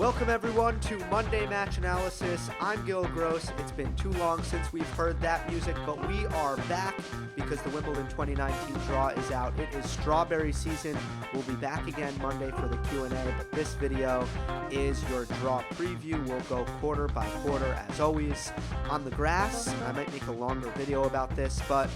Welcome everyone to Monday Match Analysis. I'm Gill Gross. It's been too long since we've heard that music, but we are back because the Wimbledon 2019 draw is out. It is strawberry season. We'll be back again Monday for the Q&A, but this video is your draw preview. We'll go quarter by quarter as always on the grass. I might make a longer video about this, but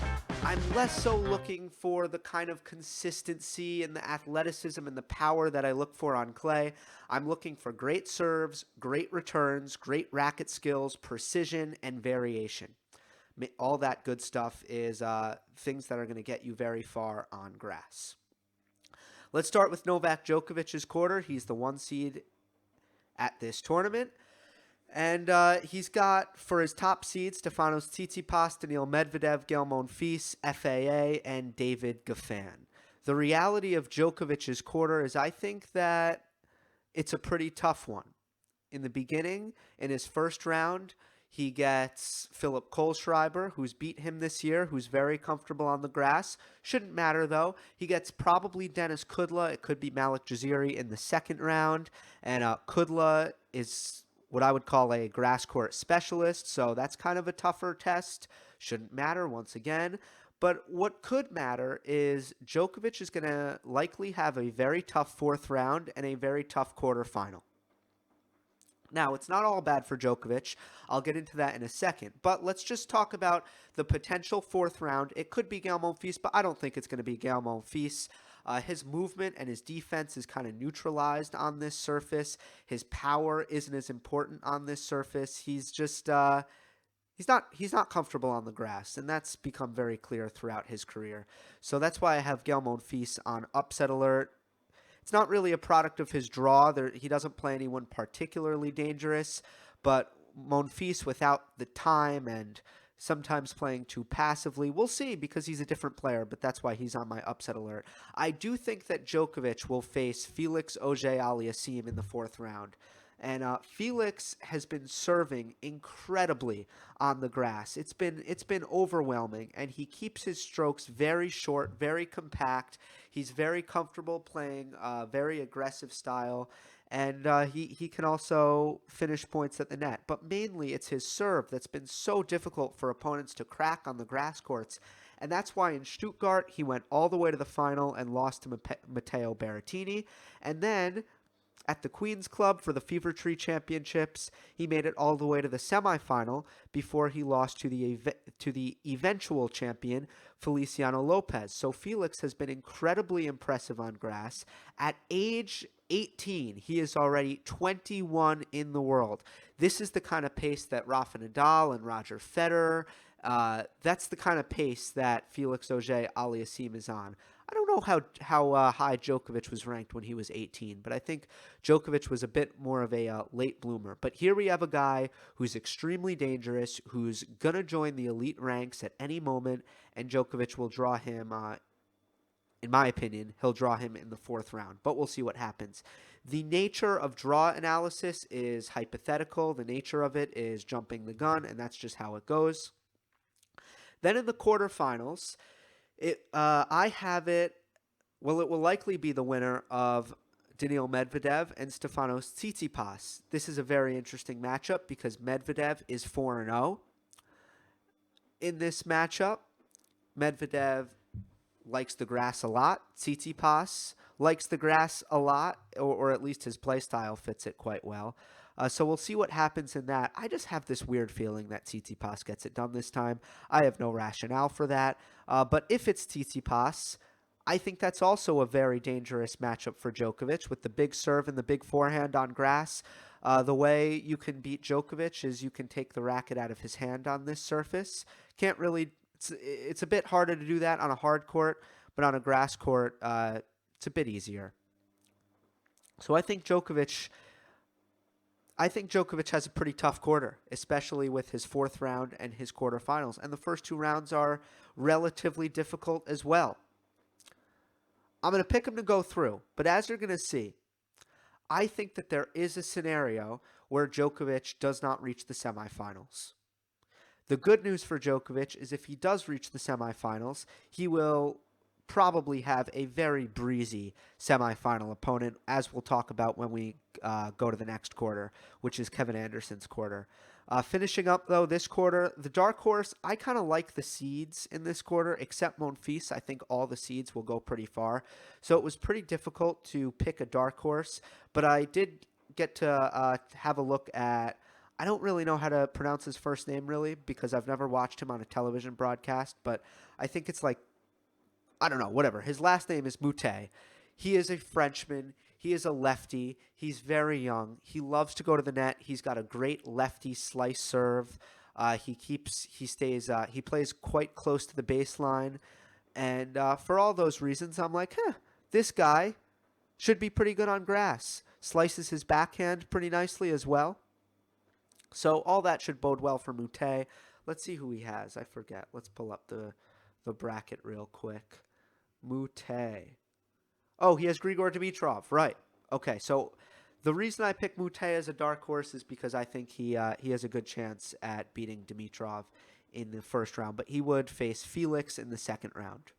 I'm less so looking for the kind of consistency and the athleticism and the power that I look for on clay. I'm looking for great serves, great returns, great racket skills, precision, and variation. All that good stuff is things that are going to get you very far on grass. Let's start with Novak Djokovic's quarter. He's the 1 seed at this tournament. And he's got, for his top seeds, Stefanos Tsitsipas, Daniil Medvedev, Gill Monfils, FAA, and David Goffin. The reality of Djokovic's quarter is I think that it's a pretty tough one. In the beginning, in his first round, he gets Philip Kohlschreiber, who's beat him this year, who's very comfortable on the grass. Shouldn't matter, though. He gets probably Denis Kudla. It could be Malik Jaziri in the second round. And Kudla is what I would call a grass court specialist, so that's kind of a tougher test. Shouldn't matter once again. But what could matter is Djokovic is going to likely have a very tough fourth round and a very tough quarterfinal. Now, it's not all bad for Djokovic. I'll get into that in a second. But let's just talk about the potential fourth round. It could be Gill Monfils, but I don't think it's going to be Gill Monfils. His movement and his defense is kind of neutralized on this surface. His power isn't as important on this surface. He's just he's not comfortable on the grass, and that's become very clear throughout his career. So that's why I have Gill Monfils on upset alert. It's not really a product of his draw. He doesn't play anyone particularly dangerous, but Monfils, without the time and sometimes playing too passively, we'll see, because he's a different player, but that's why he's on my upset alert. I do think that Djokovic will face Felix Auger-Aliassime in the fourth round. And Felix has been serving incredibly on the grass. It's been overwhelming, and he keeps his strokes very short, very compact. He's very comfortable playing very aggressive style, and he can also finish points at the net. But mainly it's his serve that's been so difficult for opponents to crack on the grass courts. And that's why in Stuttgart he went all the way to the final and lost to Matteo Berrettini. And then at the Queen's Club for the Fever Tree Championships, he made it all the way to the semifinal before he lost to the eventual champion, Feliciano Lopez. So Felix has been incredibly impressive on grass. At age 18, he is already 21 in the world. This is the kind of pace that Rafael Nadal and Roger Federer, that's the kind of pace that Felix Auger-Aliassime is on. I don't know how high Djokovic was ranked when he was 18, but I think Djokovic was a bit more of a late bloomer. But here we have a guy who's extremely dangerous, who's going to join the elite ranks at any moment, and Djokovic will draw him, in my opinion, he'll draw him in the fourth round. But we'll see what happens. The nature of draw analysis is hypothetical. The nature of it is jumping the gun, and that's just how it goes. Then in the quarterfinals, I have it, well, it will likely be the winner of Daniil Medvedev and Stefanos Tsitsipas. This is a very interesting matchup because Medvedev is 4-0. In this matchup, Medvedev likes the grass a lot. Tsitsipas likes the grass a lot, or at least his play style fits it quite well. So we'll see what happens in that. I just have this weird feeling that Tsitsipas gets it done this time. I have no rationale for that. But if it's Tsitsipas, I think that's also a very dangerous matchup for Djokovic with the big serve and the big forehand on grass. The way you can beat Djokovic is you can take the racket out of his hand on this surface. Can't really. It's a bit harder to do that on a hard court, but on a grass court, it's a bit easier. So I think Djokovic has a pretty tough quarter, especially with his fourth round and his quarterfinals. And the first two rounds are relatively difficult as well. I'm going to pick him to go through, but as you're going to see, I think that there is a scenario where Djokovic does not reach the semifinals. The good news for Djokovic is if he does reach the semifinals, he will probably have a very breezy semifinal opponent, as we'll talk about when we go to the next quarter, which is Kevin Anderson's quarter. Finishing up, though, this quarter, the dark horse, I kind of like the seeds in this quarter, except Monfils. I think all the seeds will go pretty far. So it was pretty difficult to pick a dark horse, but I did get to have a look at, I don't really know how to pronounce his first name, really, because I've never watched him on a television broadcast, but I think it's like, I don't know, whatever. His last name is Moutet. He is a Frenchman. He is a lefty. He's very young. He loves to go to the net. He's got a great lefty slice serve. He plays quite close to the baseline. And for all those reasons, I'm like, this guy should be pretty good on grass. Slices his backhand pretty nicely as well. So all that should bode well for Moutet. Let's see who he has. I forget. Let's pull up the bracket real quick. Moutet. Oh, he has Grigor Dimitrov. Right. Okay, so the reason I pick Moutet as a dark horse is because I think he has a good chance at beating Dimitrov in the first round, but he would face Felix in the second round.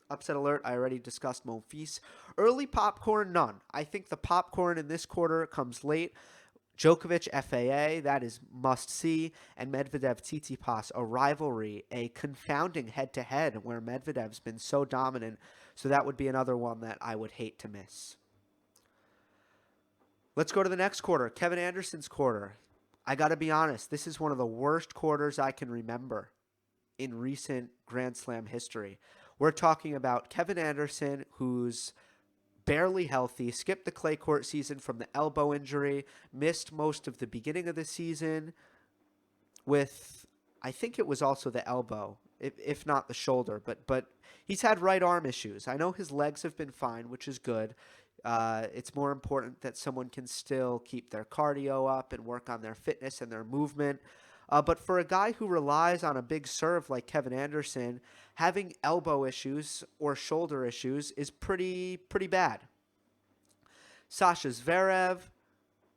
Upset alert, I already discussed Monfils. Early popcorn, none. I think the popcorn in this quarter comes late. Djokovic, FAA, that is must-see, and Medvedev, Tsitsipas, a rivalry, a confounding head-to-head where Medvedev's been so dominant, so that would be another one that I would hate to miss. Let's go to the next quarter, Kevin Anderson's quarter. I got to be honest, this is one of the worst quarters I can remember in recent Grand Slam history. We're talking about Kevin Anderson, who's barely healthy, skipped the clay court season from the elbow injury, missed most of the beginning of the season with, I think it was also the elbow, if not the shoulder, but he's had right arm issues. I know his legs have been fine, which is good. It's more important that someone can still keep their cardio up and work on their fitness and their movement. But for a guy who relies on a big serve like Kevin Anderson, having elbow issues or shoulder issues is pretty bad. Sasha Zverev,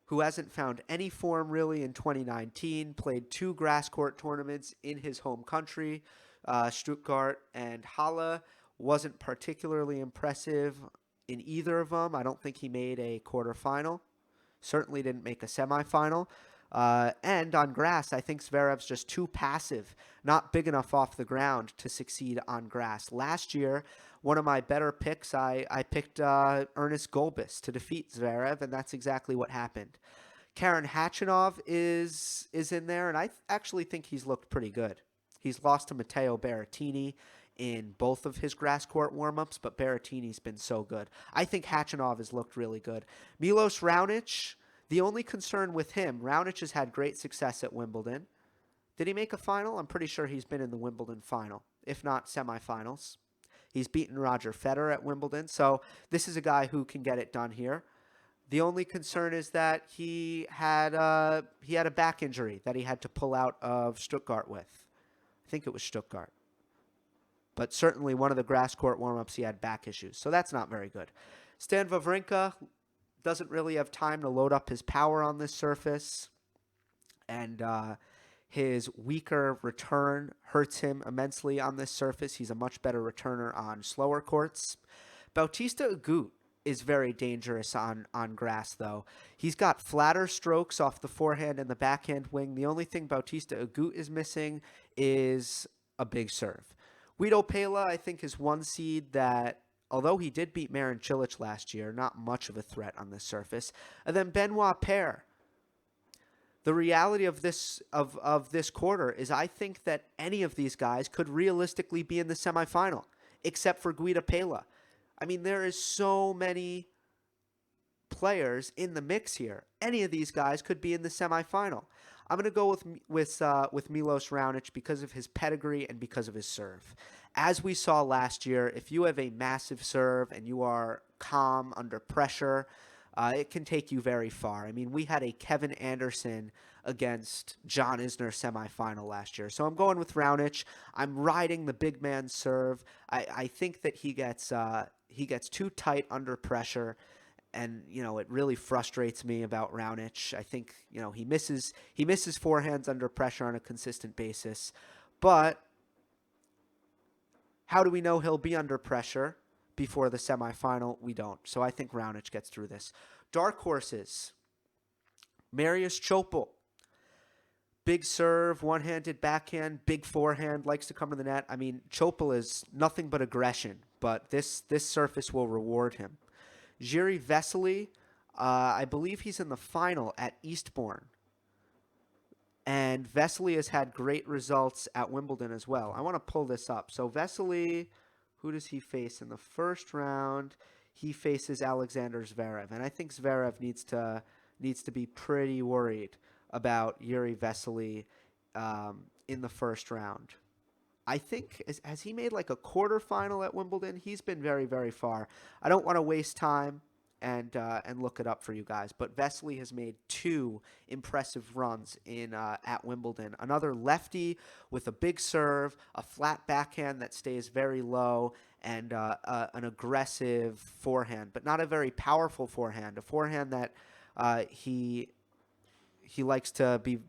who hasn't found any form really in 2019, played 2 grass court tournaments in his home country, Stuttgart and Halle, wasn't particularly impressive in either of them. I don't think he made a quarterfinal. Certainly didn't make a semifinal. And on grass, I think Zverev's just too passive, not big enough off the ground to succeed on grass. Last year, one of my better picks, I picked Ernest Gulbis to defeat Zverev, and that's exactly what happened. Karen Khachanov is in there, and I actually think he's looked pretty good. He's lost to Matteo Berrettini in both of his grass court warm-ups, but Berrettini's been so good. I think Khachanov has looked really good. Milos Ranoic, the only concern with him, Raonic has had great success at Wimbledon. Did he make a final? I'm pretty sure he's been in the Wimbledon final, if not semifinals. He's beaten Roger Federer at Wimbledon, so this is a guy who can get it done here. The only concern is that he had a back injury that he had to pull out of Stuttgart with. I think it was Stuttgart. But certainly one of the grass court warm-ups he had back issues, so that's not very good. Stan Wawrinka doesn't really have time to load up his power on this surface, and his weaker return hurts him immensely on this surface. He's a much better returner on slower courts. Bautista Agut is very dangerous on grass, though. He's got flatter strokes off the forehand and the backhand wing. The only thing Bautista Agut is missing is a big serve. Guido Pella, I think, is one seed that, although he did beat Marin Cilic last year, not much of a threat on this surface. And then Benoit Paire. The reality of this quarter is I think that any of these guys could realistically be in the semifinal, except for Guido Pella. I mean, there is so many players in the mix here. Any of these guys could be in the semifinal. I'm going to go with Milos Ranoic because of his pedigree and because of his serve. As we saw last year, if you have a massive serve and you are calm under pressure, it can take you very far. I mean, we had a Kevin Anderson against John Isner semifinal last year. So I'm going with Ranoic. I'm riding the big man serve. I think that he gets too tight under pressure. And, it really frustrates me about Ranoic. I think, he misses forehands under pressure on a consistent basis. But How do we know he'll be under pressure before the semifinal? We don't. So I think Raonic gets through this. Dark horses. Marius Chopel. Big serve, one-handed backhand, big forehand, likes to come to the net. I mean, Chopel is nothing but aggression, but this surface will reward him. Jiří Veselý, I believe he's in the final at Eastbourne. And Veselý has had great results at Wimbledon as well. I want to pull this up. So Veselý, who does he face in the first round? He faces Alexander Zverev, and I think Zverev needs to be pretty worried about Jiří Veselý in the first round. I think, has he made like a quarterfinal at Wimbledon? He's been very, very far. I don't want to waste time and look it up for you guys, but Veselý has made 2 impressive runs at Wimbledon. Another lefty with a big serve, a flat backhand that stays very low, and an aggressive forehand, but not a very powerful forehand, a forehand that he likes to be,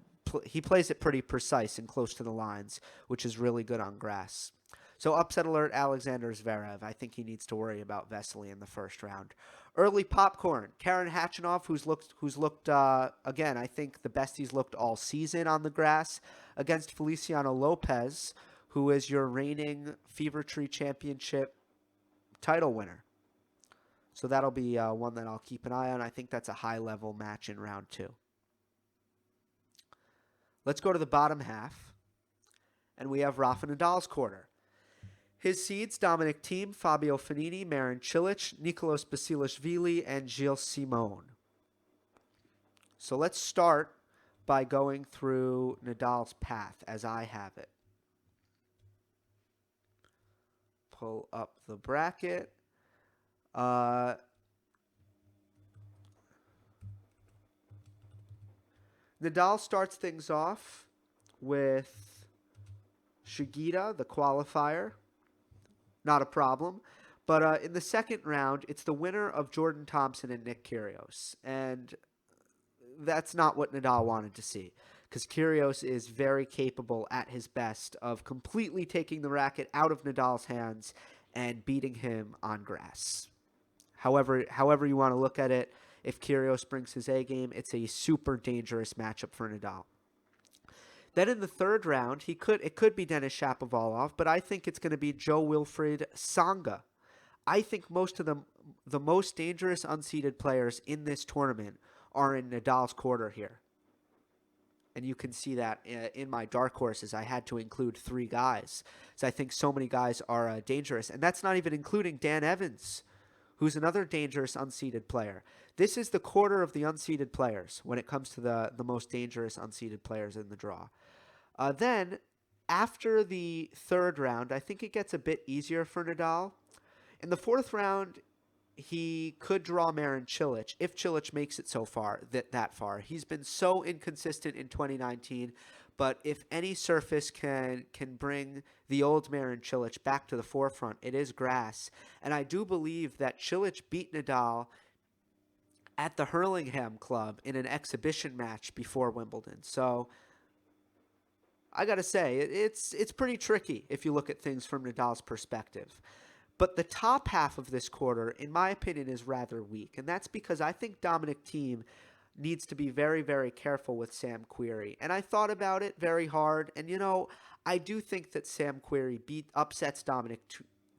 he plays it pretty precise and close to the lines, which is really good on grass. So upset alert, Alexander Zverev. I think he needs to worry about Veselý in the first round. Early popcorn, Karen Khachanov, who's looked again, I think the best he's looked all season on the grass, against Feliciano Lopez, who is your reigning Fever Tree Championship title winner. So that'll be one that I'll keep an eye on. I think that's a high-level match in round 2. Let's go to the bottom half, and we have Rafa Nadal's quarter. His seeds, Dominic Thiem, Fabio Fognini, Marin Cilic, Nicolas Basilashvili, and Gilles Simon. So let's start by going through Nadal's path as I have it. Pull up the bracket. Nadal starts things off with Shigita, the qualifier. Not a problem. But in the second round, it's the winner of Jordan Thompson and Nick Kyrgios. And that's not what Nadal wanted to see, because Kyrgios is very capable at his best of completely taking the racket out of Nadal's hands and beating him on grass. However you want to look at it, if Kyrgios brings his A game, it's a super dangerous matchup for Nadal. Then in the third round, it could be Denis Shapovalov, but I think it's going to be Jo-Wilfried Tsonga. I think most of the most dangerous unseeded players in this tournament are in Nadal's quarter here. And you can see that in my dark horses. I had to include 3 guys. So I think so many guys are dangerous. And that's not even including Dan Evans, who's another dangerous unseeded player. This is the quarter of the unseeded players when it comes to the most dangerous unseeded players in the draw. Then, after the third round, I think it gets a bit easier for Nadal. In the fourth round, he could draw Marin Cilic, if Cilic makes it that far. He's been so inconsistent in 2019, but if any surface can bring the old Marin Cilic back to the forefront, it is grass. And I do believe that Cilic beat Nadal at the Hurlingham Club in an exhibition match before Wimbledon. So I got to say, it's pretty tricky if you look at things from Nadal's perspective. But the top half of this quarter, in my opinion, is rather weak. And that's because I think Dominic Thiem needs to be very, very careful with Sam Querrey. And I thought about it very hard. And, I do think that Sam Querrey upsets Dominic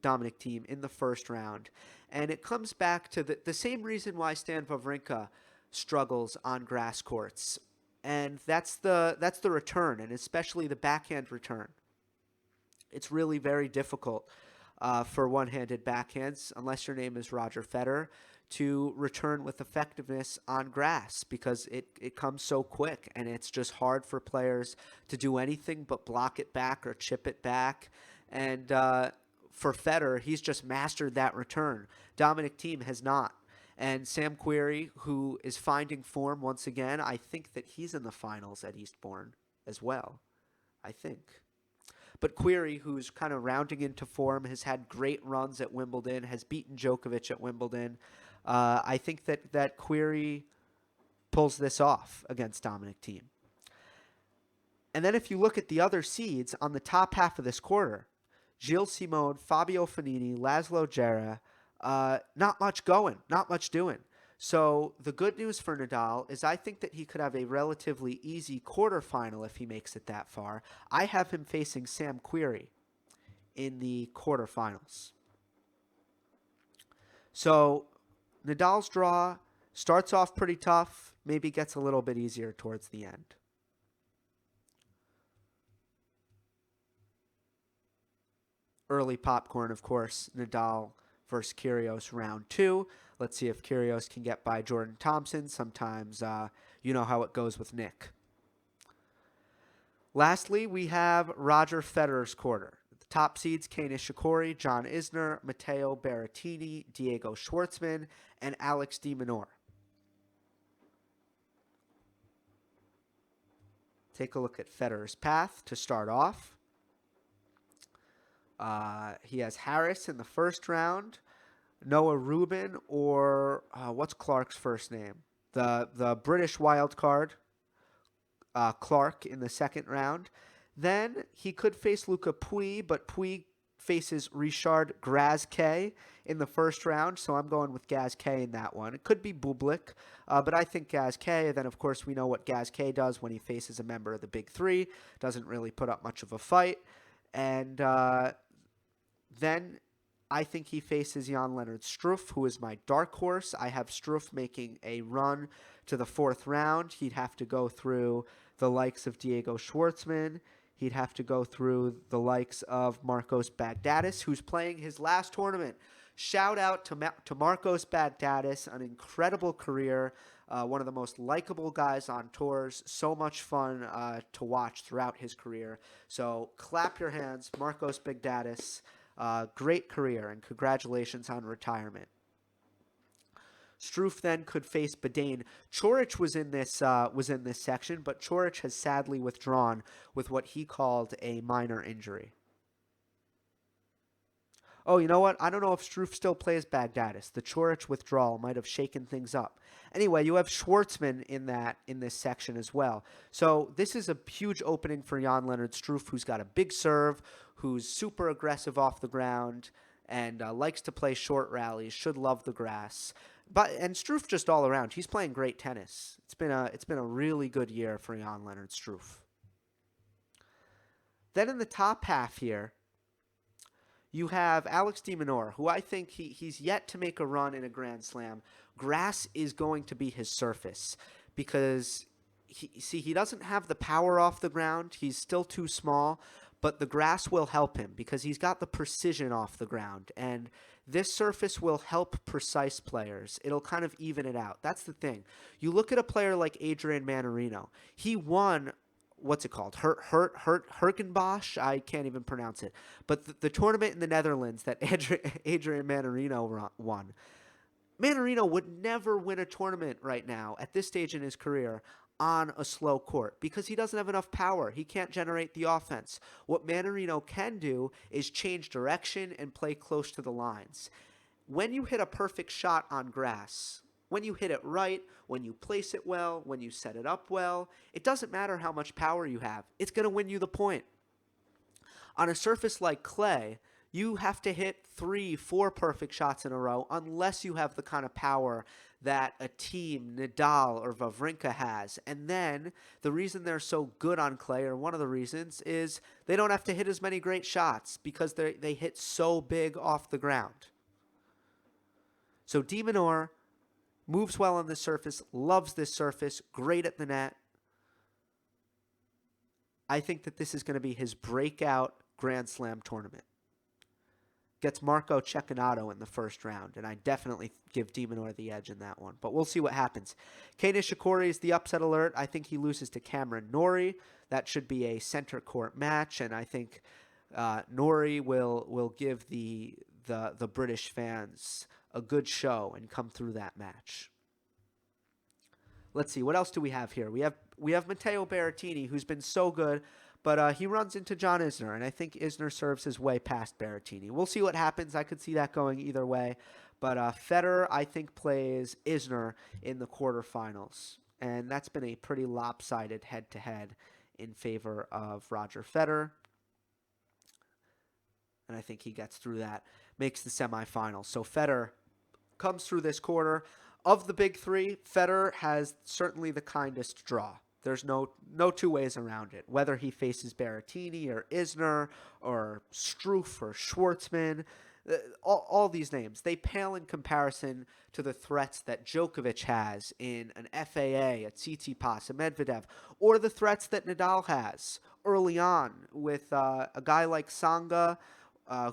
Thiem in the first round. And it comes back to the same reason why Stan Wawrinka struggles on grass courts. And that's the return, and especially the backhand return. It's really very difficult for one-handed backhands, unless your name is Roger Federer, to return with effectiveness on grass, because it comes so quick, and it's just hard for players to do anything but block it back or chip it back. And for Federer, he's just mastered that return. Dominic Thiem has not. And Sam Querrey, who is finding form once again, I think that he's in the finals at Eastbourne as well. I think. But Querrey, who's kind of rounding into form, has had great runs at Wimbledon, has beaten Djokovic at Wimbledon. I think that Querrey pulls this off against Dominic Thiem. And then if you look at the other seeds on the top half of this quarter, Gilles Simon, Fabio Fognini, Laszlo Djere. Not much going, not much doing. So the good news for Nadal is I think that he could have a relatively easy quarterfinal if he makes it that far. I have him facing Sam Querrey in the quarterfinals. So Nadal's draw starts off pretty tough, maybe gets a little bit easier towards the end. Early popcorn, of course, Nadal versus Kyrgios round 2. Let's see if Kyrgios can get by Jordan Thompson. Sometimes you know how it goes with Nick. Lastly, we have Roger Federer's quarter. The top seeds, Kei Nishikori, John Isner, Matteo Berrettini, Diego Schwartzman, and Alex de Minaur. Take a look at Federer's path to start off. He has Harris in the first round, Noah Rubin, or what's Clark's first name? The British wild card, Clark in the second round. Then he could face Luca Pouille, but Pouille faces Richard Gasquet in the first round, so I'm going with Gasquet in that one. It could be Bublik, but I think Gasquet. Then, of course, we know what Gasquet does when he faces a member of the Big Three. Doesn't really put up much of a fight. And then I think he faces Jan-Lennard Struff, who is my dark horse. I have Struff making a run to the fourth round. He'd have to go through the likes of Diego Schwartzman. He'd have to go through the likes of Marcos Baghdatis, who's playing his last tournament. Shout out to Marcos Baghdatis, an incredible career, one of the most likable guys on tours. So much fun to watch throughout his career. So clap your hands, Marcos Baghdatis. Great career, and congratulations on retirement. Struff then could face Badane. Coric was in this section, but Coric has sadly withdrawn with what he called a minor injury. Oh, you know what? I don't know if Struff still plays Baghdatis. The Coric withdrawal might have shaken things up. Anyway, you have Schwartzman in this section as well. So this is a huge opening for Jan-Lennard Struff, who's got a big serve, who's super aggressive off the ground, and likes to play short rallies. Should love the grass. And Struff just all around, he's playing great tennis. It's been a really good year for Jan-Lennard Struff. Then in the top half here, you have Alex de Minaur, who I think he's yet to make a run in a Grand Slam. Grass is going to be his surface because he doesn't have the power off the ground. He's still too small, but the grass will help him because he's got the precision off the ground. And this surface will help precise players. It'll kind of even it out. That's the thing. You look at a player like Adrian Mannarino. He won, what's it called? Herkenbosch? I can't even pronounce it. But the tournament in the Netherlands that Adrian Mannarino won. Mannarino would never win a tournament right now at this stage in his career on a slow court because he doesn't have enough power. He can't generate the offense. What Mannarino can do is change direction and play close to the lines. When you hit a perfect shot on grass, when you hit it right, when you place it well, when you set it up well, it doesn't matter how much power you have. It's going to win you the point. On a surface like clay, you have to hit 3-4 perfect shots in a row unless you have the kind of power that a team, Nadal or Wawrinka, has. And then the reason they're so good on clay, or one of the reasons, is they don't have to hit as many great shots because they hit so big off the ground. So de Minaur moves well on this surface, loves this surface, great at the net. I think that this is going to be his breakout Grand Slam tournament. Gets Marco Cecchinato in the first round, and I definitely give de Minaur the edge in that one. But we'll see what happens. Kei Nishikori is the upset alert. I think he loses to Cameron Norrie. That should be a center court match, and I think Norrie will give the British fans a good show and come through that match. Let's see, what else do we have here? We have Matteo Berrettini, who's been so good, but he runs into John Isner, and I think Isner serves his way past Berrettini. We'll see what happens. I could see that going either way. But Federer, I think, plays Isner in the quarterfinals, and that's been a pretty lopsided head-to-head in favor of Roger Federer. and I think he gets through that, makes the semifinals. So Federer comes through this quarter. Of the big three, Federer has certainly the kindest draw. There's no two ways around it. Whether he faces Berrettini or Isner or Struff or Schwartzman, all these names, they pale in comparison to the threats that Djokovic has in an FAA, a Tsitsipas, a Medvedev, or the threats that Nadal has early on with a guy like Tsonga,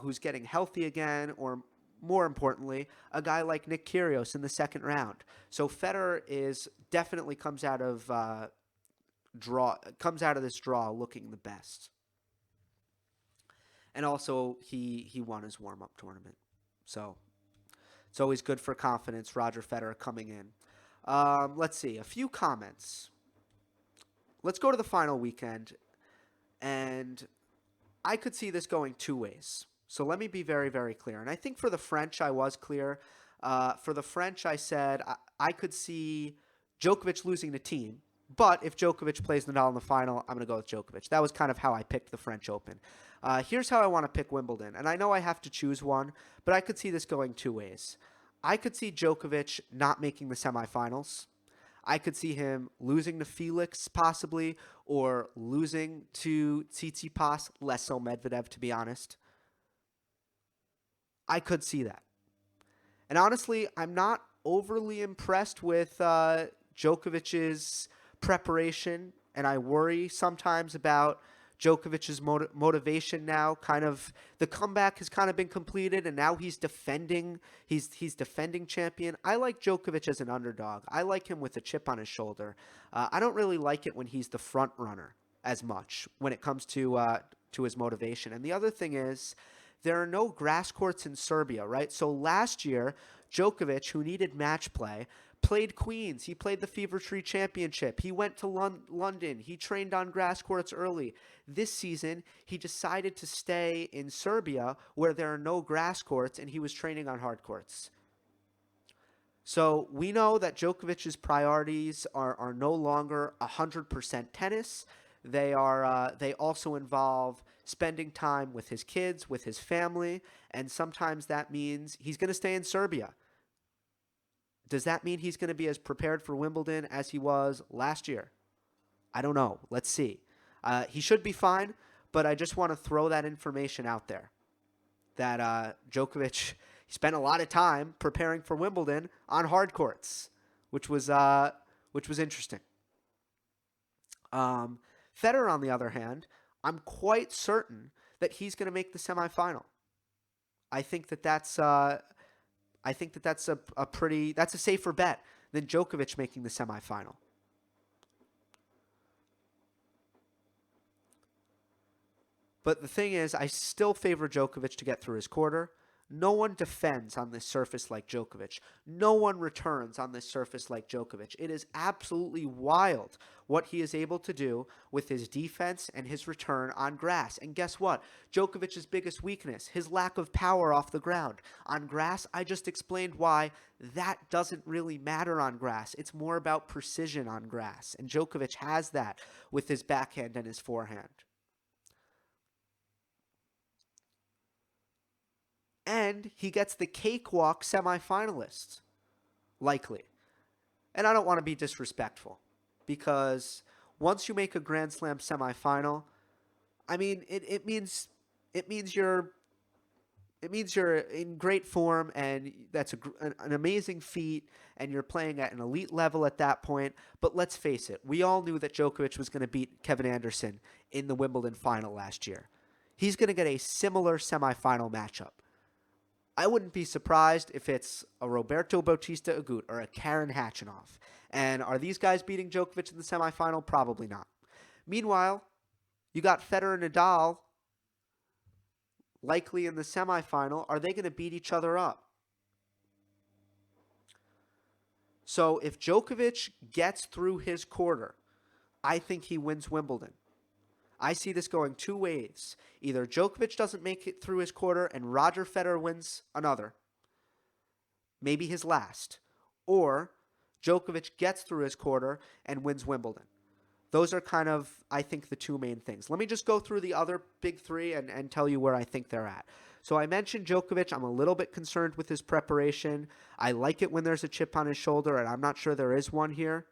who's getting healthy again, or more importantly, a guy like Nick Kyrgios in the second round. So Federer definitely comes out of this draw looking the best. And also he won his warm-up tournament. So it's always good for confidence, Roger Federer coming in. Let's see, a few comments. Let's go to the final weekend, and I could see this going two ways. So let me be very, very clear. And I think for the French, I was clear. For the French, I said I could see Djokovic losing to Thiem. But if Djokovic plays Nadal in the final, I'm going to go with Djokovic. That was kind of how I picked the French Open. Here's how I want to pick Wimbledon. And I know I have to choose one, but I could see this going two ways. I could see Djokovic not making the semifinals. I could see him losing to Felix, possibly, or losing to Tsitsipas, less so Medvedev, to be honest. I could see that. And honestly, I'm not overly impressed with Djokovic's preparation, and I worry sometimes about Djokovic's motivation now. Kind of the comeback has kind of been completed, and now he's defending. He's defending champion. I like Djokovic as an underdog. I like him with a chip on his shoulder. I don't really like it when he's the front runner as much when it comes to his motivation. And the other thing is, there are no grass courts in Serbia, right? So last year, Djokovic, who needed match play, played Queens. He played the Fever Tree Championship. He went to London. He trained on grass courts early. This season, he decided to stay in Serbia where there are no grass courts, and he was training on hard courts. So we know that Djokovic's priorities are no longer 100% tennis. They also involve spending time with his kids, with his family, and sometimes that means he's going to stay in Serbia. Does that mean he's going to be as prepared for Wimbledon as he was last year? I don't know. Let's see. He should be fine, but I just want to throw that information out there that Djokovic spent a lot of time preparing for Wimbledon on hard courts, which was interesting. Federer, on the other hand, I'm quite certain that he's going to make the semifinal. I think that's a safer bet than Djokovic making the semifinal. But the thing is, I still favor Djokovic to get through his quarter. No one defends on this surface like Djokovic. No one returns on this surface like Djokovic. It is absolutely wild what he is able to do with his defense and his return on grass. And guess what? Djokovic's biggest weakness, his lack of power off the ground. On grass, I just explained why that doesn't really matter on grass. It's more about precision on grass. And Djokovic has that with his backhand and his forehand. And he gets the cakewalk semifinalists, likely. And I don't want to be disrespectful, because once you make a Grand Slam semifinal, I mean, it means you're in great form, and that's an amazing feat, and you're playing at an elite level at that point. But let's face it, we all knew that Djokovic was going to beat Kevin Anderson in the Wimbledon final last year. He's going to get a similar semifinal matchup. I wouldn't be surprised if it's a Roberto Bautista Agut or a Karen Khachanov. And are these guys beating Djokovic in the semifinal? Probably not. Meanwhile, you got Federer and Nadal likely in the semifinal. Are they going to beat each other up? So if Djokovic gets through his quarter, I think he wins Wimbledon. I see this going two ways. Either Djokovic doesn't make it through his quarter and Roger Federer wins another, maybe his last, or Djokovic gets through his quarter and wins Wimbledon. Those are kind of, I think, the two main things. Let me just go through the other big three and tell you where I think they're at. So I mentioned Djokovic. I'm a little bit concerned with his preparation. I like it when there's a chip on his shoulder, and I'm not sure there is one here.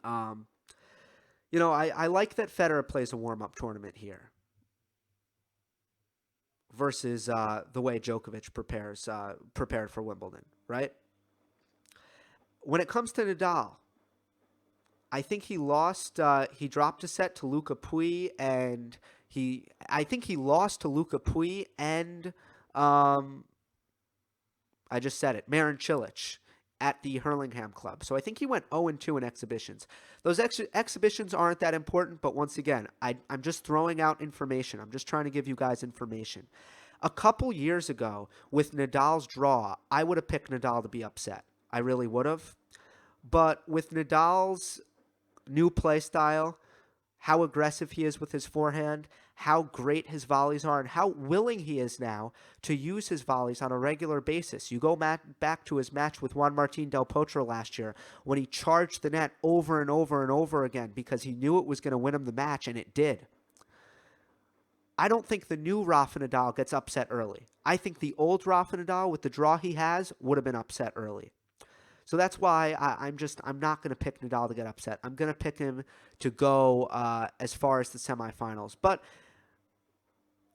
I like that Federer plays a warm-up tournament here versus the way Djokovic prepared for Wimbledon, right? When it comes to Nadal, I think he lost. He dropped a set to Luca Pui, and I think he lost to Luca Pui and I just said it, Marin Cilic at the Hurlingham Club. So I think he went 0-2 in exhibitions. Those exhibitions aren't that important, but once again, I'm just throwing out information. I'm just trying to give you guys information. A couple years ago, with Nadal's draw, I would have picked Nadal to be upset. I really would have. But with Nadal's new play style, how aggressive he is with his forehand, how great his volleys are, and how willing he is now to use his volleys on a regular basis. You go back to his match with Juan Martín del Potro last year when he charged the net over and over and over again because he knew it was going to win him the match, and it did. I don't think the new Rafa Nadal gets upset early. I think the old Rafa Nadal, with the draw he has, would have been upset early. So that's why I'm not going to pick Nadal to get upset. I'm going to pick him to go as far as the semifinals. But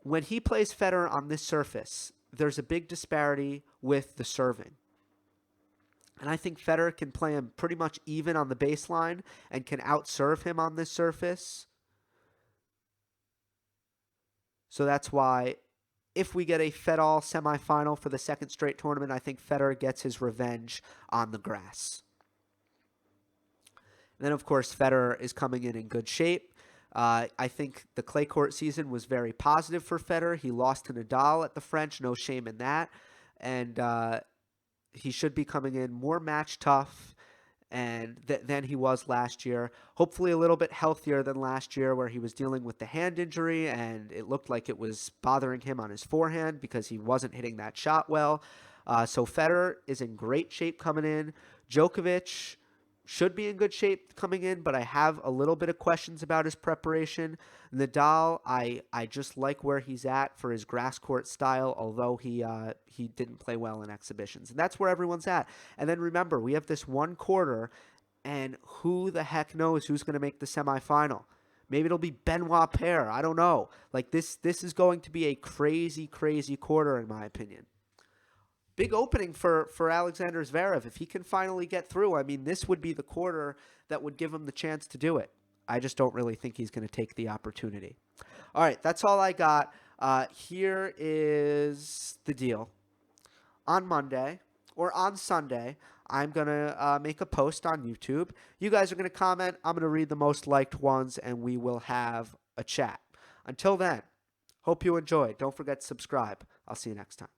when he plays Federer on this surface, there's a big disparity with the serving. And I think Federer can play him pretty much even on the baseline and can outserve him on this surface. So that's why if we get a Federer semifinal for the second straight tournament, I think Federer gets his revenge on the grass. And then, of course, Federer is coming in good shape. I think the clay court season was very positive for Federer. He lost to Nadal at the French, no shame in that. And he should be coming in more match tough than he was last year. Hopefully a little bit healthier than last year where he was dealing with the hand injury and it looked like it was bothering him on his forehand because he wasn't hitting that shot well. So Federer is in great shape coming in. Djokovic should be in good shape coming in, but I have a little bit of questions about his preparation. Nadal, I just like where he's at for his grass court style, although he didn't play well in exhibitions. And that's where everyone's at. And then remember, we have this one quarter, and who the heck knows who's going to make the semifinal? Maybe it'll be Benoit Paire. I don't know. Like this is going to be a crazy, crazy quarter in my opinion. Big opening for Alexander Zverev. If he can finally get through, I mean, this would be the quarter that would give him the chance to do it. I just don't really think he's going to take the opportunity. All right, that's all I got. Here is the deal. On Monday or on Sunday, I'm going to make a post on YouTube. You guys are going to comment. I'm going to read the most liked ones, and we will have a chat. Until then, hope you enjoyed. Don't forget to subscribe. I'll see you next time.